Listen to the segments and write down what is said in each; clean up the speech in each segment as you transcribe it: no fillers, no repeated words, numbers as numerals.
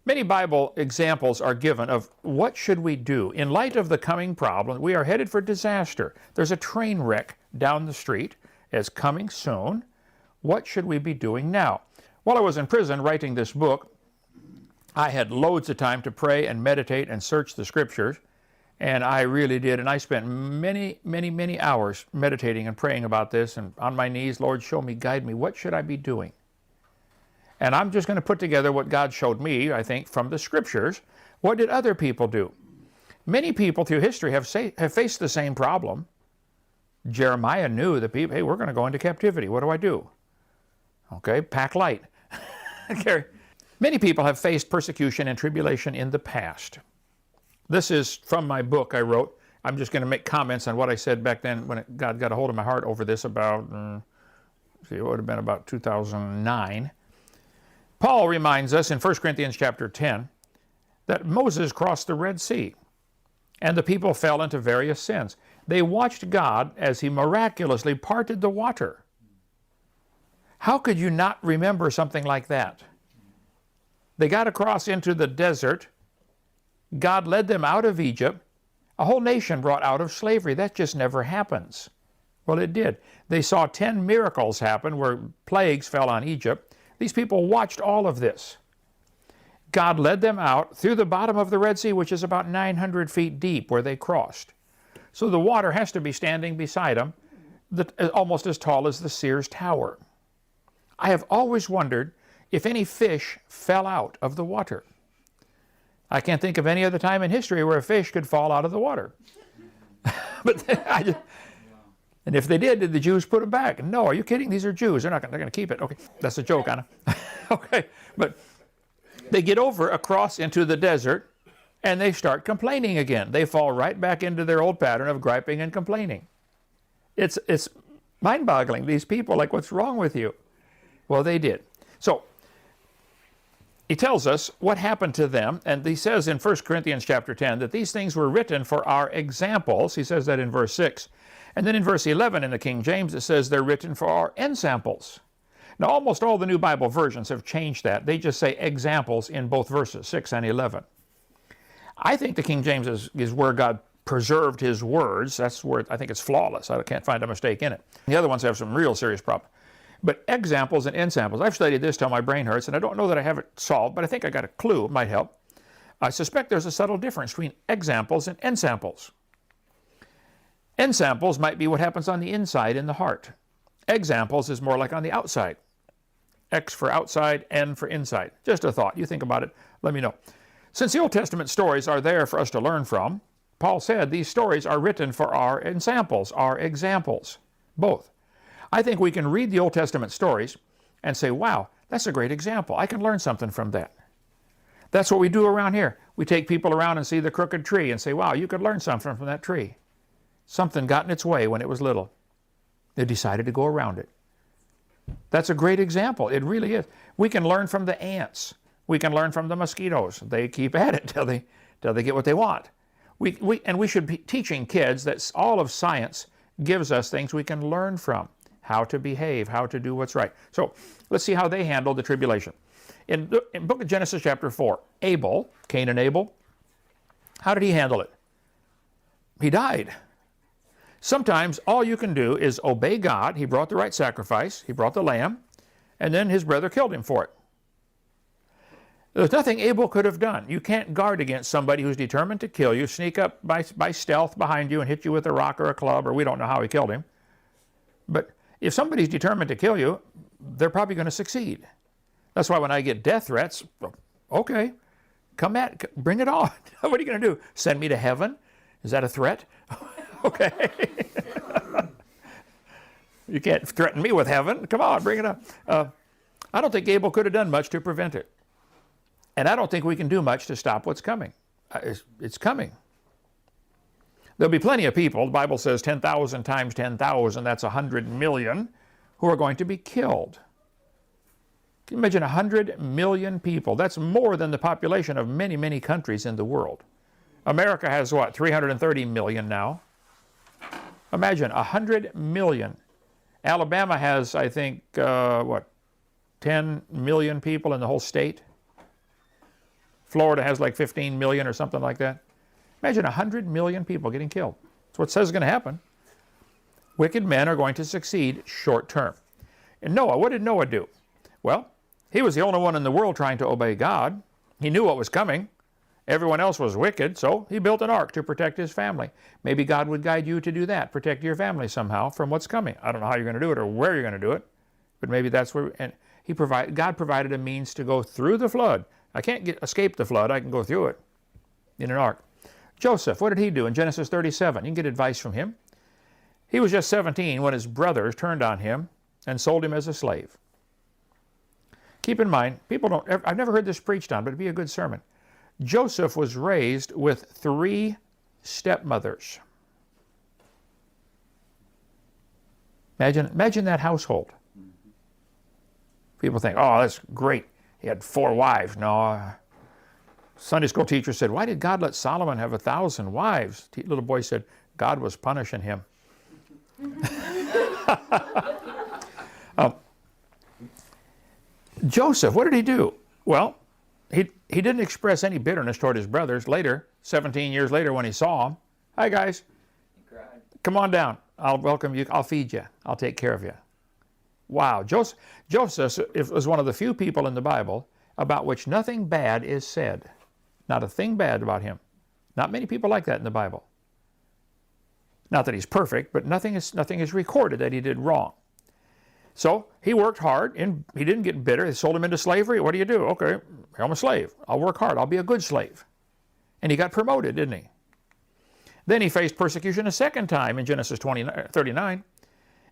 Many Bible examples are given of what should we do. In light of the coming problem, we are headed for disaster. There's a train wreck down the street. It's coming soon. What should we be doing now? While I was in prison writing this book, I had loads of time to pray and meditate and search the scriptures, and I really did. And I spent many hours meditating and praying about this and on my knees, Lord, show me, guide me. What should I be doing? And I'm just going to put together what God showed me, I think, from the scriptures. What did other people do? Many people through history have faced the same problem. Jeremiah knew the people, hey, we're going to go into captivity. What do I do? Okay, pack light. Many people have faced persecution and tribulation in the past. This is from my book I wrote. I'm just going to make comments on what I said back then when God got a hold of my heart over this about, it would have been about 2009. Paul reminds us in 1 Corinthians chapter 10 that Moses crossed the Red Sea and the people fell into various sins. They watched God as he miraculously parted the water. How could you not remember something like that? They got across into the desert. God led them out of Egypt. A whole nation brought out of slavery. That just never happens. Well, it did. They saw 10 miracles happen where plagues fell on Egypt. These people watched all of this. God led them out through the bottom of the Red Sea, which is about 900 feet deep where they crossed. So the water has to be standing beside them, almost as tall as the Sears Tower. I have always wondered if any fish fell out of the water. I can't think of any other time in history where a fish could fall out of the water. And if they did the Jews put them back? No, are you kidding? These are Jews. They're going to keep it. Okay, that's a joke, Anna. Okay, but they get over across into the desert and they start complaining again. They fall right back into their old pattern of griping and complaining. It's mind-boggling. These people, like, what's wrong with you? Well, they did. So he tells us what happened to them, and he says in 1 Corinthians chapter 10 that these things were written for our examples. He says that in verse 6. And then in verse 11 in the King James, it says they're written for our ensamples. Now, almost all the new Bible versions have changed that. They just say examples in both verses, 6 and 11. I think the King James is where God preserved his words. That's where I think it's flawless. I can't find a mistake in it. The other ones have some real serious problems. But examples and ensamples, I've studied this till my brain hurts, and I don't know that I have it solved, but I think I got a clue. It might help. I suspect there's a subtle difference between examples and ensamples. Ensamples might be what happens on the inside in the heart. Examples is more like on the outside. X for outside, N for inside. Just a thought. You think about it, let me know. Since the Old Testament stories are there for us to learn from, Paul said these stories are written for our ensamples, our examples, both. I think we can read the Old Testament stories and say, wow, that's a great example. I can learn something from that. That's what we do around here. We take people around and see the crooked tree and say, wow, you could learn something from that tree. Something got in its way when it was little. They decided to go around it. That's a great example. It really is. We can learn from the ants. We can learn from the mosquitoes. They keep at it till they get what they want. We should be teaching kids that all of science gives us things we can learn from. How to behave, how to do what's right. So let's see how they handled the tribulation. In the book of Genesis chapter 4, Abel, Cain and Abel, how did he handle it? He died. Sometimes all you can do is obey God. He brought the right sacrifice. He brought the lamb. And then his brother killed him for it. There's nothing Abel could have done. You can't guard against somebody who's determined to kill you, sneak up by stealth behind you and hit you with a rock or a club, or we don't know how he killed him. But if somebody's determined to kill you, they're probably going to succeed. That's why when I get death threats, okay, bring it on. What are you going to do? Send me to heaven? Is that a threat? Okay. You can't threaten me with heaven. Come on, bring it up. I don't think Abel could have done much to prevent it. And I don't think we can do much to stop what's coming. It's coming. There'll be plenty of people, the Bible says 10,000 times 10,000, that's 100 million, who are going to be killed. Can you imagine 100 million people? That's more than the population of many, many countries in the world. America has what, 330 million now? Imagine 100 million. Alabama has, I think, 10 million people in the whole state. Florida has like 15 million or something like that. Imagine 100 million people getting killed. That's what it says is going to happen. Wicked men are going to succeed short term. And Noah, what did Noah do? Well, he was the only one in the world trying to obey God. He knew what was coming. Everyone else was wicked, so he built an ark to protect his family. Maybe God would guide you to do that, protect your family somehow from what's coming. I don't know how you're going to do it or where you're going to do it, but maybe that's where. And God provided a means to go through the flood. I can't escape the flood. I can go through it in an ark. Joseph, what did he do in Genesis 37? You can get advice from him. He was just 17 when his brothers turned on him and sold him as a slave. Keep in mind, I've never heard this preached on, but it'd be a good sermon. Joseph was raised with 3 stepmothers. Imagine that household. People think, oh, that's great. He had 4 wives. No. Sunday school teacher said, why did God let Solomon have 1,000 wives? Little boy said, God was punishing him. Joseph, what did he do? Well, he didn't express any bitterness toward his brothers. Later, 17 years later, when he saw them, hi guys, he cried. Come on down. I'll welcome you. I'll feed you. I'll take care of you. Wow. Joseph was one of the few people in the Bible about which nothing bad is said. Not a thing bad about him. Not many people like that in the Bible. Not that he's perfect, but nothing is recorded that he did wrong. So he worked hard, and he didn't get bitter. They sold him into slavery. What do you do? Okay, I'm a slave. I'll work hard. I'll be a good slave. And he got promoted, didn't he? Then he faced persecution a second time in Genesis 39,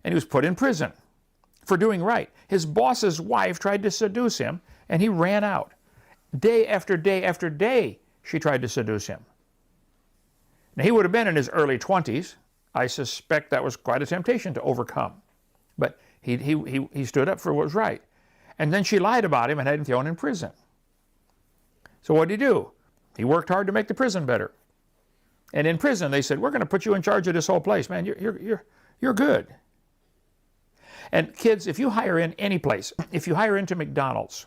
and he was put in prison for doing right. His boss's wife tried to seduce him, and he ran out. Day after day after day, she tried to seduce him. Now, he would have been in his early 20s. I suspect that was quite a temptation to overcome. But he stood up for what was right. And then she lied about him and had him thrown in prison. So what did he do? He worked hard to make the prison better. And in prison, they said, we're going to put you in charge of this whole place. Man, you're good. And kids, if you hire in any place, if you hire into McDonald's,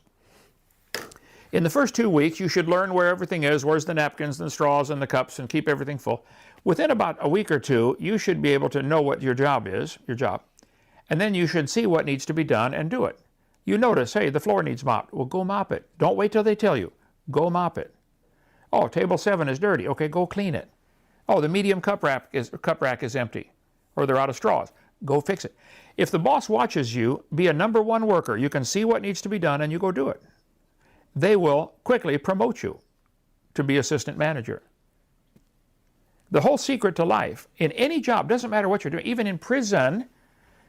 in the first 2 weeks, you should learn where everything is, where's the napkins and the straws and the cups, and keep everything full. Within about a week or 2, you should be able to know what your job is, and then you should see what needs to be done and do it. You notice, hey, the floor needs mopped. Well, go mop it. Don't wait till they tell you. Go mop it. Oh, table 7 is dirty. Okay, go clean it. Oh, the medium cup rack is empty, or they're out of straws. Go fix it. If the boss watches you, be a number 1 worker. You can see what needs to be done, and you go do it. They will quickly promote you to be assistant manager. The whole secret to life, in any job, doesn't matter what you're doing, even in prison,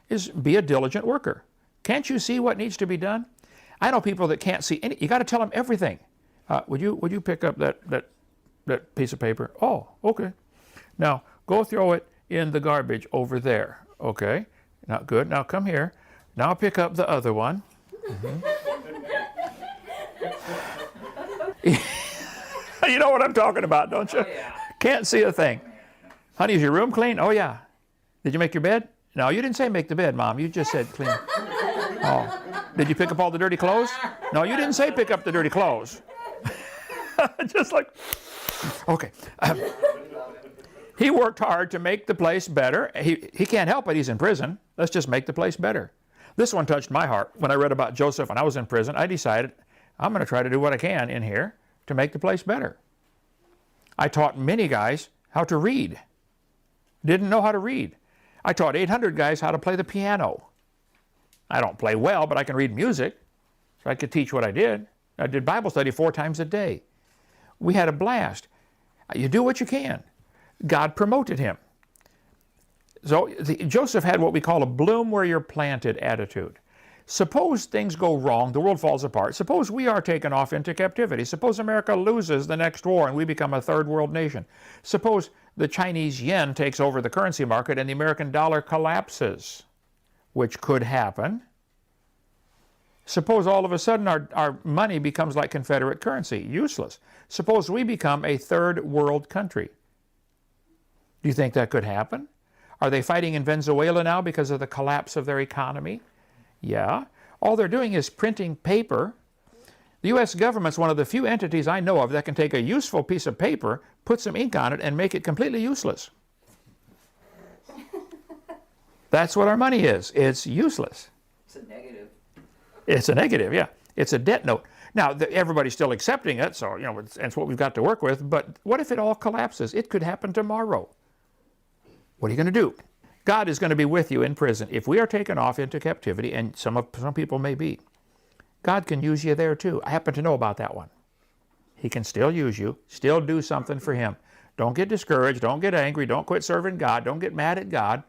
is be a diligent worker. Can't you see what needs to be done? I know people that can't see any. You got to tell them everything. Would you pick up that piece of paper? Oh, okay. Now go throw it in the garbage over there. Okay. Not good. Now come here. Now pick up the other one. Mm-hmm. You know what I'm talking about, don't you? Oh, yeah. Can't see a thing. Honey, is your room clean? Oh, yeah. Did you make your bed? No, you didn't say make the bed, Mom. You just said clean. Oh. Did you pick up all the dirty clothes? No, you didn't say pick up the dirty clothes. Just like, okay. He worked hard to make the place better. He can't help it. He's in prison. Let's just make the place better. This one touched my heart. When I read about Joseph when I was in prison, I decided I'm going to try to do what I can in here to make the place better. I taught many guys how to read. Didn't know how to read. I taught 800 guys how to play the piano. I don't play well, but I can read music, so I could teach what I did. I did Bible study 4 times a day. We had a blast. You do what you can. God promoted him. So Joseph had what we call a bloom where you're planted attitude. Suppose things go wrong, the world falls apart. Suppose we are taken off into captivity. Suppose America loses the next war and we become a third world nation. Suppose the Chinese yen takes over the currency market and the American dollar collapses, which could happen. Suppose all of a sudden our money becomes like Confederate currency, useless. Suppose we become a third world country. Do you think that could happen? Are they fighting in Venezuela now because of the collapse of their economy? Yeah. All they're doing is printing paper. The U.S. government's one of the few entities I know of that can take a useful piece of paper, put some ink on it, and make it completely useless. That's what our money is. It's useless. It's a negative. It's a negative, yeah. It's a debt note. Now, everybody's still accepting it, so, it's what we've got to work with. But what if it all collapses? It could happen tomorrow. What are you going to do? God is going to be with you in prison. If we are taken off into captivity, and some people may be, God can use you there too. I happen to know about that one. He can still use you, still do something for Him. Don't get discouraged. Don't get angry. Don't quit serving God. Don't get mad at God.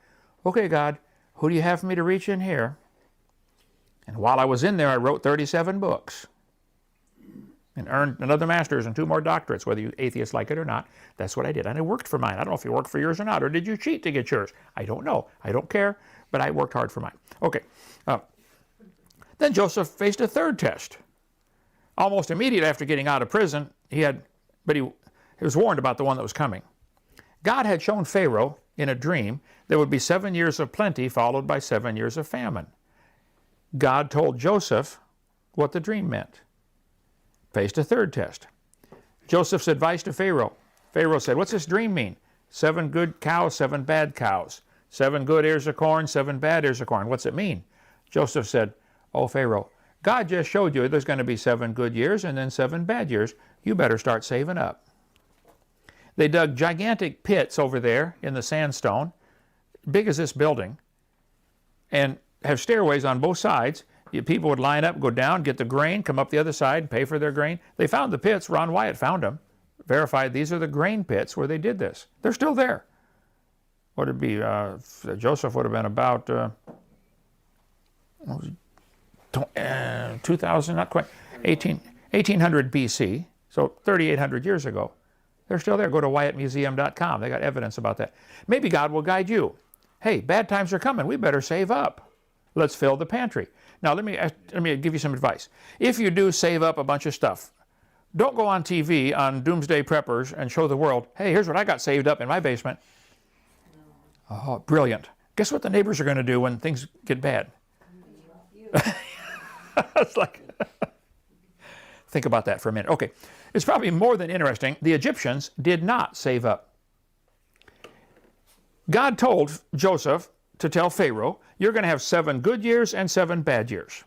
Okay, God, who do you have for me to reach in here? And while I was in there, I wrote 37 books and earned another master's and 2 more doctorates, whether you atheists like it or not. That's what I did. And I worked for mine. I don't know if you worked for yours or not, or did you cheat to get yours? I don't know. I don't care, but I worked hard for mine. Okay. Then Joseph faced a third test. Almost immediately after getting out of prison, he was warned about the one that was coming. God had shown Pharaoh in a dream there would be 7 years of plenty followed by 7 years of famine. God told Joseph what the dream meant. Faced a third test. Joseph's advice to Pharaoh. Pharaoh said, what's this dream mean? 7 good cows, 7 bad cows. 7 good ears of corn, 7 bad ears of corn. What's it mean? Joseph said, oh, Pharaoh, God just showed you there's going to be 7 good years and then 7 bad years. You better start saving up. They dug gigantic pits over there in the sandstone, big as this building, and have stairways on both sides. People would line up, go down, get the grain, come up the other side, pay for their grain. They found the pits. Ron Wyatt found them, verified these are the grain pits where they did this. They're still there. What would it be? Joseph would have been about 2000, not quite, 1800 BC, so 3,800 years ago. They're still there. Go to WyattMuseum.com. They got evidence about that. Maybe God will guide you. Hey, bad times are coming. We better save up. Let's fill the pantry. Now, let me give you some advice. If you do save up a bunch of stuff, don't go on TV on Doomsday Preppers and show the world, hey, here's what I got saved up in my basement. Oh, brilliant. Guess what the neighbors are going to do when things get bad? It's like, think about that for a minute. Okay, it's probably more than interesting. The Egyptians did not save up. God told Joseph to tell Pharaoh, you're going to have 7 good years and 7 bad years.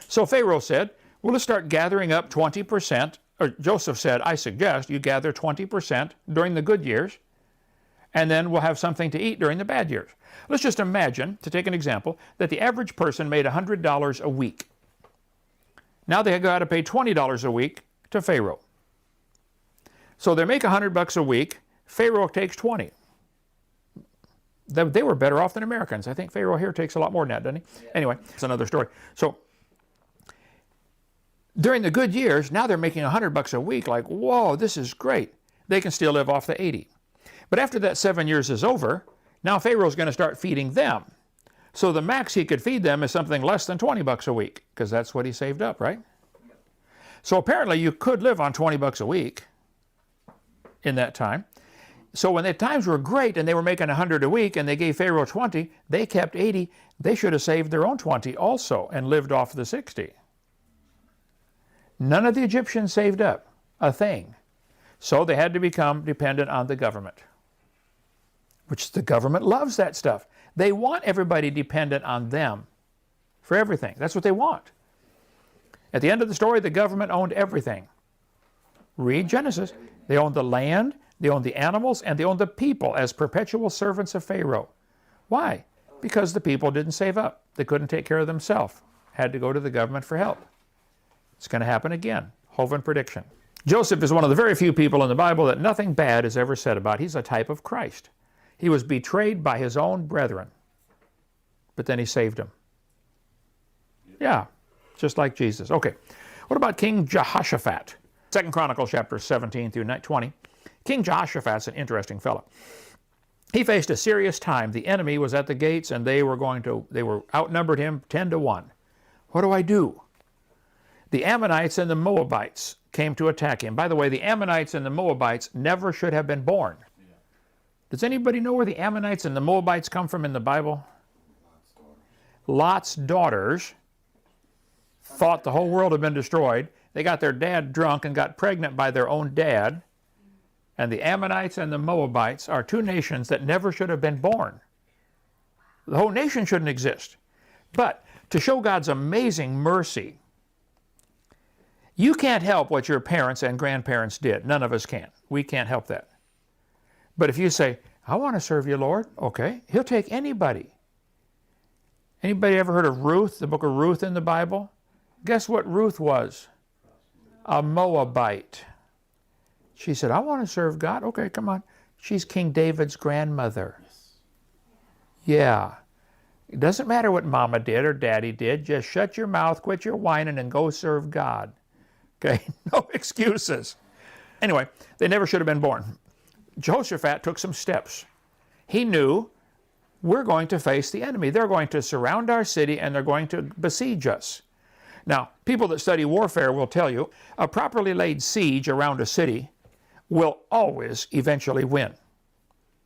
So Pharaoh said, well, let's start gathering up 20%. Or Joseph said, I suggest you gather 20% during the good years, and then we'll have something to eat during the bad years. Let's just imagine, to take an example, that the average person made $100 a week. Now they got to pay $20 a week to Pharaoh. So they make $100 a week. Pharaoh takes 20. They were better off than Americans. I think Pharaoh here takes a lot more than that, doesn't he? Yeah. Anyway, it's another story. So during the good years, now they're making $100 a week. Like, whoa, this is great. They can still live off the 80. But after that 7 years is over, now Pharaoh's going to start feeding them. So the max he could feed them is something less than $20 a week, because that's what he saved up, right? So apparently you could live on $20 a week in that time. So when the times were great and they were making 100 a week and they gave Pharaoh 20, they kept 80. They should have saved their own 20 also and lived off the 60. None of the Egyptians saved up a thing. So they had to become dependent on the government, which the government loves that stuff. They want everybody dependent on them for everything. That's what they want. At the end of the story, the government owned everything. Read Genesis. They owned the land, they owned the animals, and they owned the people as perpetual servants of Pharaoh. Why? Because the people didn't save up. They couldn't take care of themselves. Had to go to the government for help. It's going to happen again. Hovind prediction. Joseph is one of the very few people in the Bible that nothing bad is ever said about. He's a type of Christ. He was betrayed by his own brethren, but then he saved them. Yeah, just like Jesus. Okay, what about King Jehoshaphat? 2 Chronicles chapter 17 through 20. King Jehoshaphat's an interesting fellow. He faced a serious time. The enemy was at the gates, and they were outnumbered him 10-1. What do I do? The Ammonites and the Moabites came to attack him. By the way, the Ammonites and the Moabites never should have been born. Does anybody know where the Ammonites and the Moabites come from in the Bible? Lot's daughters thought the whole world had been destroyed. They got their dad drunk and got pregnant by their own dad. And the Ammonites and the Moabites are two nations that never should have been born. The whole nation shouldn't exist. But to show God's amazing mercy, you can't help what your parents and grandparents did. None of us can. We can't help that. But if you say, I want to serve you, Lord, okay, he'll take anybody. Anybody ever heard of Ruth, the book of Ruth in the Bible? Guess what Ruth was? A Moabite. She said, I want to serve God. Okay, come on. She's King David's grandmother. Yeah. It doesn't matter what mama did or daddy did. Just shut your mouth, quit your whining, and go serve God. Okay? No excuses. Anyway, they never should have been born. Jehoshaphat took some steps. He knew we're going to face the enemy. They're going to surround our city and they're going to besiege us. Now, people that study warfare will tell you a properly laid siege around a city will always eventually win.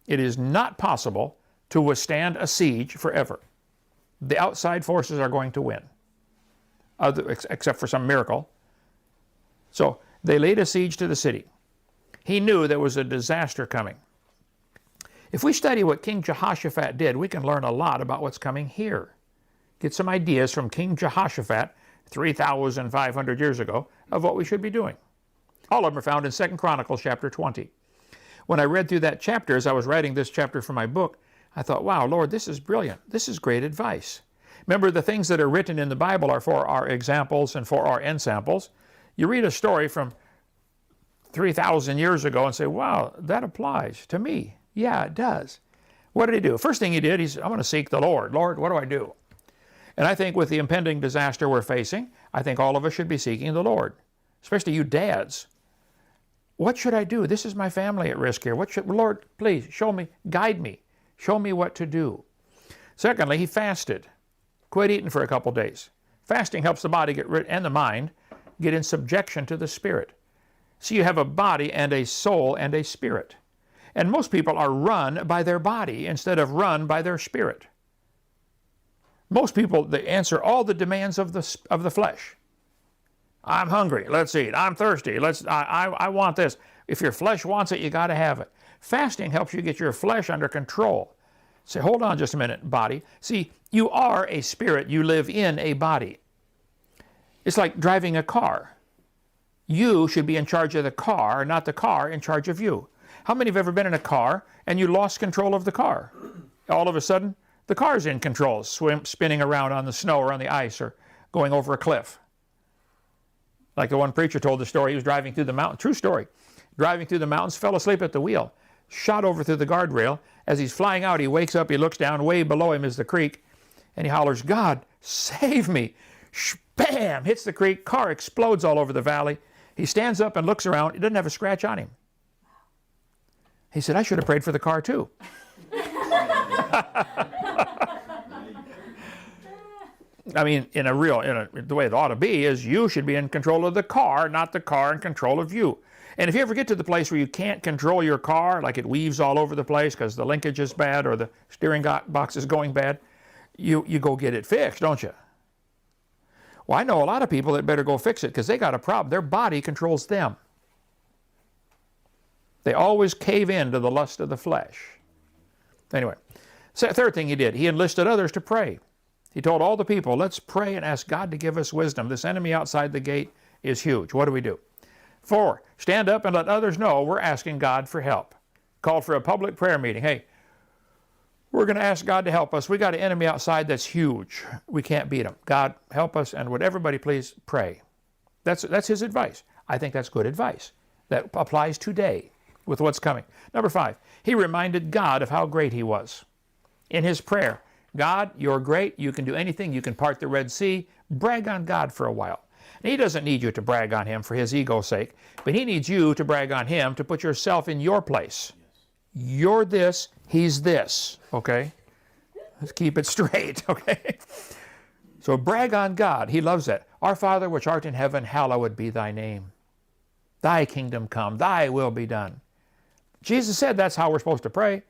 It is not possible to withstand a siege forever. The outside forces are going to win, except for some miracle. So they laid a siege to the city. He knew there was a disaster coming. If we study what King Jehoshaphat did, we can learn a lot about what's coming here. Get some ideas from King Jehoshaphat 3,500 years ago of what we should be doing. All of them are found in 2 Chronicles chapter 20. When I read through that chapter, as I was writing this chapter for my book, I thought, wow, Lord, this is brilliant. This is great advice. Remember, the things that are written in the Bible are for our examples and for our ensamples. You read a story from 3,000 years ago and say, wow, that applies to me. Yeah, it does. What did he do? First thing he did, he said, I'm going to seek the Lord. Lord, what do I do? And I think with the impending disaster we're facing, I think all of us should be seeking the Lord, especially you dads. What should I do? This is my family at risk here. Lord, please show me, guide me, show me what to do. Secondly, he fasted. Quit eating for a couple days. Fasting helps the body and the mind get in subjection to the spirit. So you have a body and a soul and a spirit. And most people are run by their body instead of run by their spirit. Most people, they answer all the demands of the flesh. I'm hungry, let's eat. I'm thirsty, I want this. If your flesh wants it, you got to have it. Fasting helps you get your flesh under control. Say, hold on just a minute, body. See, you are a spirit, you live in a body. It's like driving a car. You should be in charge of the car, not the car in charge of you. How many have ever been in a car and you lost control of the car? All of a sudden, the car's in control, spinning around on the snow or on the ice or going over a cliff. Like the one preacher told the story, he was driving through the mountain, true story, driving through the mountains, fell asleep at the wheel, shot over through the guardrail. As he's flying out, he wakes up, he looks down, way below him is the creek, and he hollers, God, save me. Bam! Hits the creek, car explodes all over the valley. He stands up and looks around, he doesn't have a scratch on him. He said, I should have prayed for the car too. I mean, the way it ought to be is you should be in control of the car, not the car in control of you. And if you ever get to the place where you can't control your car, like it weaves all over the place because the linkage is bad or the steering box is going bad, you go get it fixed, don't you? Well, I know a lot of people that better go fix it because they got a problem. Their body controls them. They always cave in to the lust of the flesh. Anyway, third thing he did, he enlisted others to pray. He told all the people, let's pray and ask God to give us wisdom. This enemy outside the gate is huge. What do we do? 4, stand up and let others know we're asking God for help. Called for a public prayer meeting. Hey, we're going to ask God to help us. We got an enemy outside that's huge. We can't beat him. God, help us, and would everybody please pray? That's his advice. I think that's good advice. That applies today with what's coming. Number 5, he reminded God of how great he was. In his prayer, God, you're great. You can do anything. You can part the Red Sea. Brag on God for a while. And he doesn't need you to brag on him for his ego's sake, but he needs you to brag on him to put yourself in your place. You're this, he's this, okay? Let's keep it straight, okay? So brag on God. He loves that. Our Father which art in heaven, hallowed be thy name. Thy kingdom come, thy will be done. Jesus said that's how we're supposed to pray.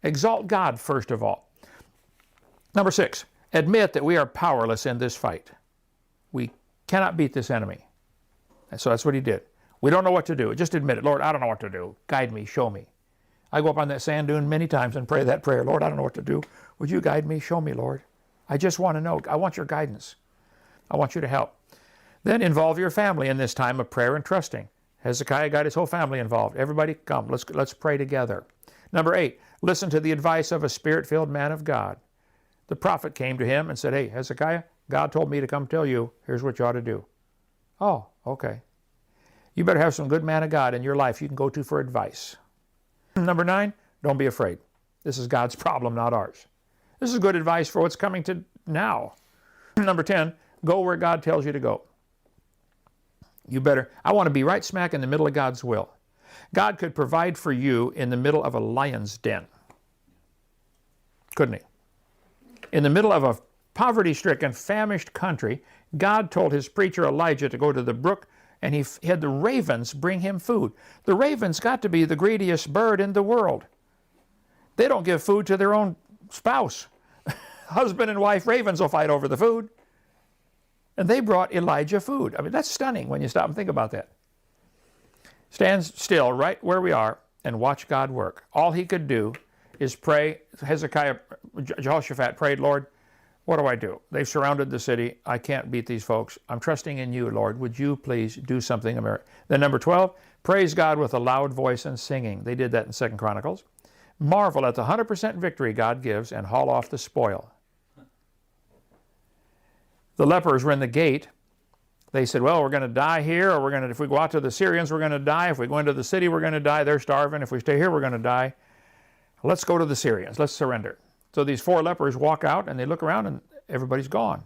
Exalt God first of all. Number 6, admit that we are powerless in this fight. We cannot beat this enemy. And so that's what he did. We don't know what to do. Just admit it. Lord, I don't know what to do. Guide me, show me. I go up on that sand dune many times and pray that prayer. Lord, I don't know what to do. Would you guide me? Show me, Lord. I just want to know. I want your guidance. I want you to help. Then involve your family in this time of prayer and trusting. Hezekiah got his whole family involved. Everybody come. Let's pray together. Number 8, listen to the advice of a spirit-filled man of God. The prophet came to him and said, hey, Hezekiah, God told me to come tell you, here's what you ought to do. Oh, okay. You better have some good man of God in your life you can go to for advice. Number 9, don't be afraid. This is God's problem, not ours. This is good advice for what's coming to now. Number 10, go where God tells you to go. I want to be right smack in the middle of God's will. God could provide for you in the middle of a lion's den. Couldn't he? In the middle of a poverty-stricken, famished country, God told his preacher Elijah to go to the brook, and he had the ravens bring him food. The ravens got to be the greediest bird in the world. They don't give food to their own spouse. Husband and wife ravens will fight over the food. And they brought Elijah food. I mean, that's stunning when you stop and think about that. Stand still right where we are and watch God work. All he could do is pray. Jehoshaphat prayed, Lord, what do I do? They've surrounded the city. I can't beat these folks. I'm trusting in you, Lord. Would you please do something? Then number 12, praise God with a loud voice and singing. They did that in 2 Chronicles. Marvel at the 100% victory God gives and haul off the spoil. The lepers were in the gate. They said, well, we're going to die here, or if we go out to the Syrians, we're going to die. If we go into the city, we're going to die. They're starving. If we stay here, we're going to die. Let's go to the Syrians. Let's surrender. So these 4 lepers walk out, and they look around, and everybody's gone.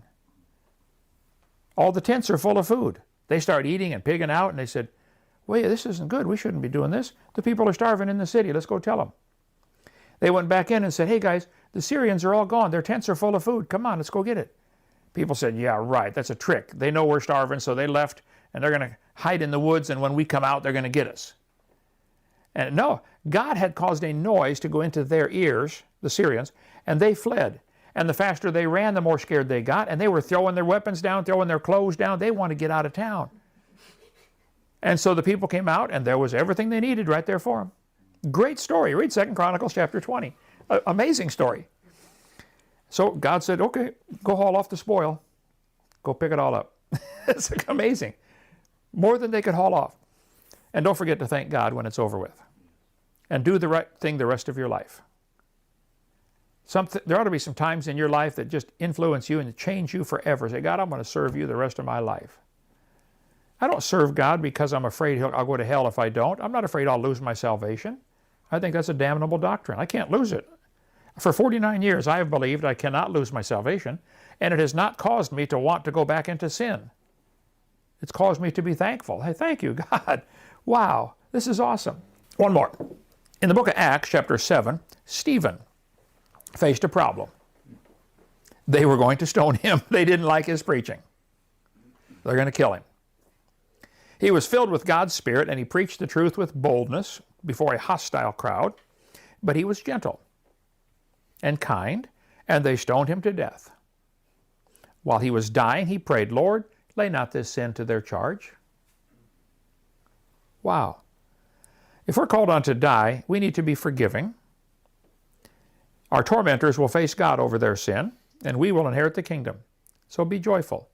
All the tents are full of food. They start eating and pigging out, and they said, wait, this isn't good. We shouldn't be doing this. The people are starving in the city. Let's go tell them. They went back in and said, hey, guys, the Syrians are all gone. Their tents are full of food. Come on, let's go get it. People said, yeah, right, that's a trick. They know we're starving, so they left, and they're going to hide in the woods, and when we come out, they're going to get us. And no, God had caused a noise to go into their ears, the Syrians, and they fled. And the faster they ran, the more scared they got, and they were throwing their weapons down, throwing their clothes down. They wanted to get out of town. And so the people came out, and there was everything they needed right there for them. Great story. Read 2 Chronicles chapter 20. Amazing story. So God said, okay, go haul off the spoil. Go pick it all up. It's amazing. More than they could haul off. And don't forget to thank God when it's over with. And do the right thing the rest of your life. There ought to be some times in your life that just influence you and change you forever. Say, God, I'm going to serve you the rest of my life. I don't serve God because I'm afraid I'll go to hell if I don't. I'm not afraid I'll lose my salvation. I think that's a damnable doctrine. I can't lose it. For 49 years, I have believed I cannot lose my salvation, and it has not caused me to want to go back into sin. It's caused me to be thankful. Hey, thank you, God. Wow, this is awesome. One more. In the book of Acts, chapter 7, Stephen faced a problem. They were going to stone him. They didn't like his preaching. They're going to kill him. He was filled with God's Spirit, and he preached the truth with boldness before a hostile crowd, but he was gentle and kind, and they stoned him to death. While he was dying, he prayed, Lord, lay not this sin to their charge. Wow. If we're called on to die, we need to be forgiving. Our tormentors will face God over their sin, and we will inherit the kingdom. So be joyful.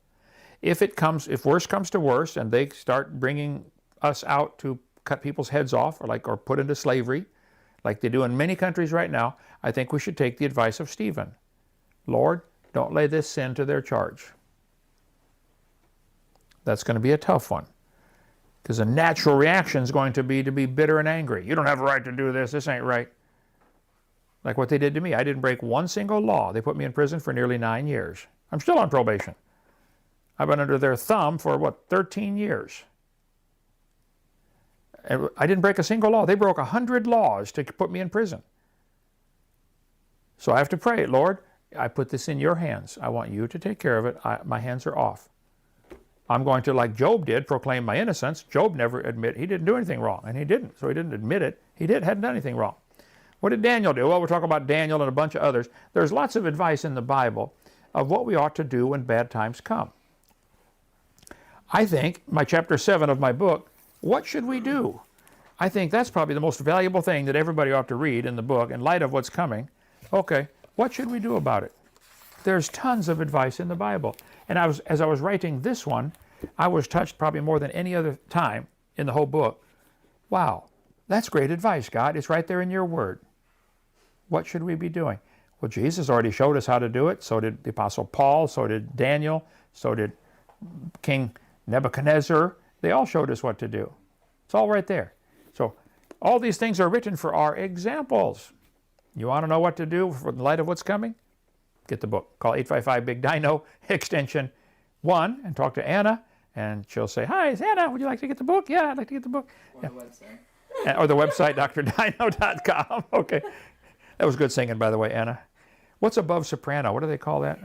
If worse comes to worse, and they start bringing us out to cut people's heads off or put into slavery, like they do in many countries right now, I think we should take the advice of Stephen. Lord, don't lay this sin to their charge. That's going to be a tough one, because a natural reaction is going to be bitter and angry. You don't have a right to do this. This ain't right. Like what they did to me. I didn't break one single law. They put me in prison for nearly 9 years. I'm still on probation. I've been under their thumb for, 13 years. And I didn't break a single law. They broke 100 laws to put me in prison. So I have to pray, Lord, I put this in your hands. I want you to take care of it. My hands are off. I'm going to, like Job did, proclaim my innocence. Job never admitted he didn't do anything wrong, and he didn't. So he didn't admit it. He hadn't done anything wrong. What did Daniel do? Well, we're talking about Daniel and a bunch of others. There's lots of advice in the Bible of what we ought to do when bad times come. I think, my chapter 7 of my book, what should we do? I think that's probably the most valuable thing that everybody ought to read in the book in light of what's coming. Okay, what should we do about it? There's tons of advice in the Bible. And as I was writing this one, I was touched probably more than any other time in the whole book. Wow, that's great advice, God. It's right there in your word. What should we be doing? Well, Jesus already showed us how to do it. So did the Apostle Paul. So did Daniel. So did King Nebuchadnezzar. They all showed us what to do. It's all right there. So all these things are written for our examples. You want to know what to do in light of what's coming? Get the book. Call 855-BIG-DINO, extension 1, and talk to Anna, and she'll say, hi, it's Anna. Would you like to get the book? Yeah, I'd like to get the book. Or the website. Or the website, drdino.com. Okay. That was good singing, by the way, Anna. What's above soprano? What do they call that?